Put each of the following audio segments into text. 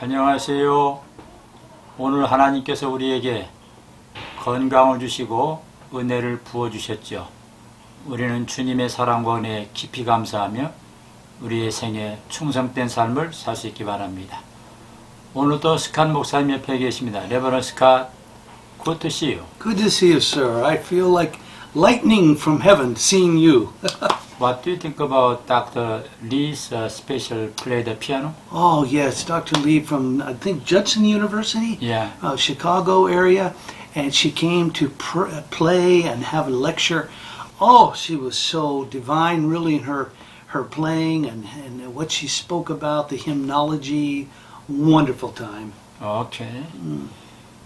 안녕하세요. 오늘 하나님께서 우리에게 건강을 주시고 은혜를 부어주셨죠. 우리는 주님의 사랑과 은혜에 깊이 감사하며 우리의 생에 충성된 삶을 살 수 있기 바랍니다. 오늘도 스캇 목사님 옆에 계십니다. 레버런 스캇, good to see you. Good to see you, sir. I feel like lightning from heaven seeing you. What do you think about Dr. Lee's special play the piano? Oh, yes, Dr. Lee from, I think, Judson University, Yeah. Chicago area, and she came to play and have a lecture. Oh, she was so divine, really, in her playing and what she spoke about, the hymnology. Wonderful time. Okay.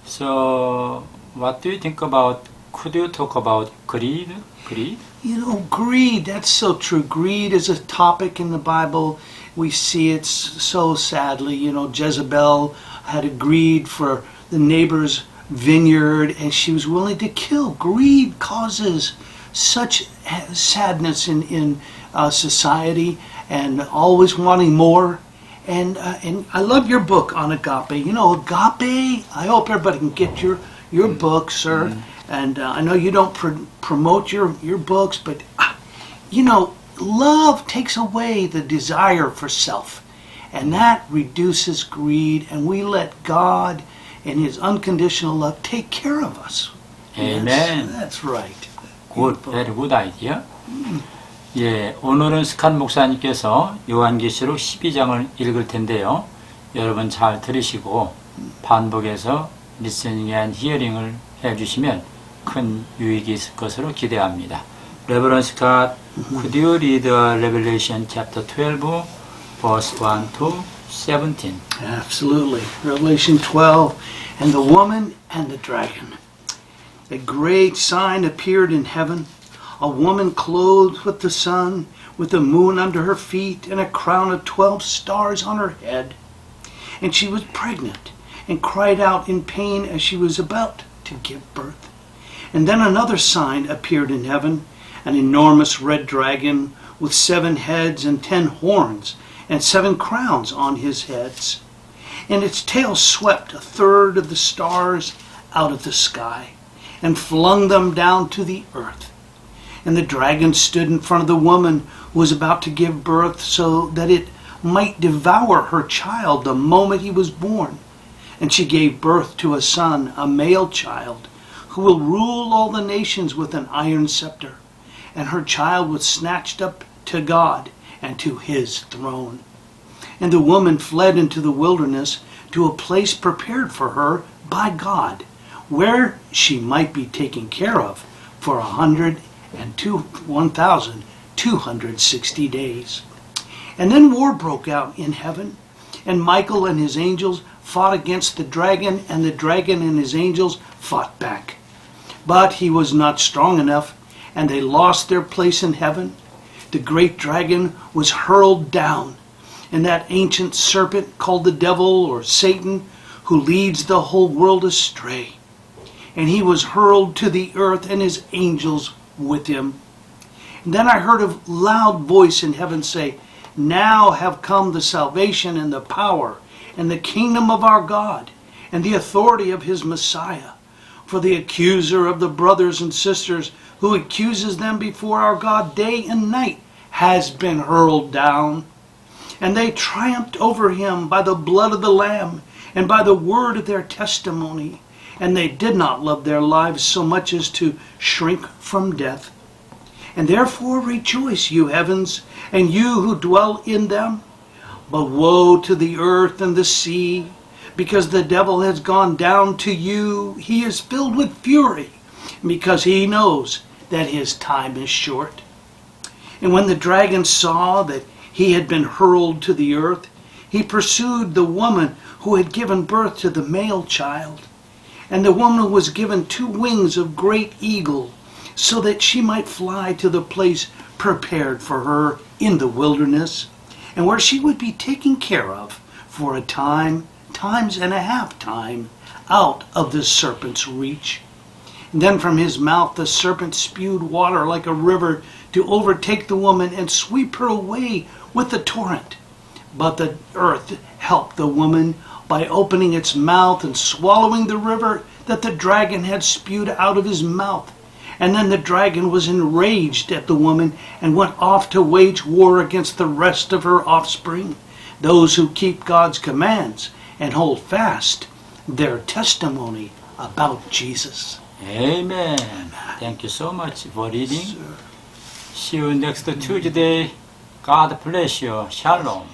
So, what do you think about, could you talk about greed? Greed? You know, greed, that's so true. Greed is a topic in the Bible. We see it so sadly. You know, Jezebel had a greed for the neighbor's vineyard and she was willing to kill. Greed causes such sadness in society and always wanting more. And I love your book on agape. You know, agape, I hope everybody can get your book, sir. And I know you don't promote your books, but, you know, love takes away the desire for self. And that reduces greed, and we let God and His unconditional love take care of us. Amen. That's right. Good, very good idea. 예, 오늘은 스캇 목사님께서 요한계시록 12장을 읽을 텐데요. 여러분 잘 들으시고 반복해서 listening and hearing을 해주시면 큰 유익이 있을 것으로 기대합니다. Reverend Scott, could you read Revelation chapter 12, verse 1 to 17? Absolutely. Revelation 12, and the woman and the dragon. A great sign appeared in heaven, a woman clothed with the sun, with the moon under her feet, and a crown of 12 stars on her head. And she was pregnant, and cried out in pain as she was about to give birth. And then another sign appeared in heaven, an enormous red dragon with 7 heads and 10 horns, and 7 crowns on his heads. And its tail swept a third of the stars out of the sky, and flung them down to the earth. And the dragon stood in front of the woman who was about to give birth, so that it might devour her child the moment he was born. And she gave birth to a son, a male child, who will rule all the nations with an iron scepter. And her child was snatched up to God and to His throne. And the woman fled into the wilderness to a place prepared for her by God, where she might be taken care of for 1,260 days. And then war broke out in heaven, and Michael and his angels fought against the dragon, and the dragon and his angels fought back. But he was not strong enough, and they lost their place in heaven. The great dragon was hurled down, and that ancient serpent called the devil or Satan, who leads the whole world astray. And he was hurled to the earth, and his angels with him. And then I heard a loud voice in heaven say, "Now have come the salvation and the power and the kingdom of our God and the authority of His Messiah. For the accuser of the brothers and sisters who accuses them before our God day and night has been hurled down. And they triumphed over him by the blood of the Lamb and by the word of their testimony. And they did not love their lives so much as to shrink from death. And therefore rejoice, you heavens, and you who dwell in them. But woe to the earth and the sea, because the devil has gone down to you. He is filled with fury, because he knows that his time is short." And when the dragon saw that he had been hurled to the earth, he pursued the woman who had given birth to the male child. And the woman was given 2 wings of great eagle, so that she might fly to the place prepared for her in the wilderness, and where she would be taken care of for a times and a half time out of the serpent's reach. And then from his mouth the serpent spewed water like a river to overtake the woman and sweep her away with the torrent. But the earth helped the woman by opening its mouth and swallowing the river that the dragon had spewed out of his mouth. And then the dragon was enraged at the woman and went off to wage war against the rest of her offspring, those who keep God's commands and hold fast their testimony about Jesus. Amen. Thank you so much for reading. See you next Tuesday. God bless you. Shalom.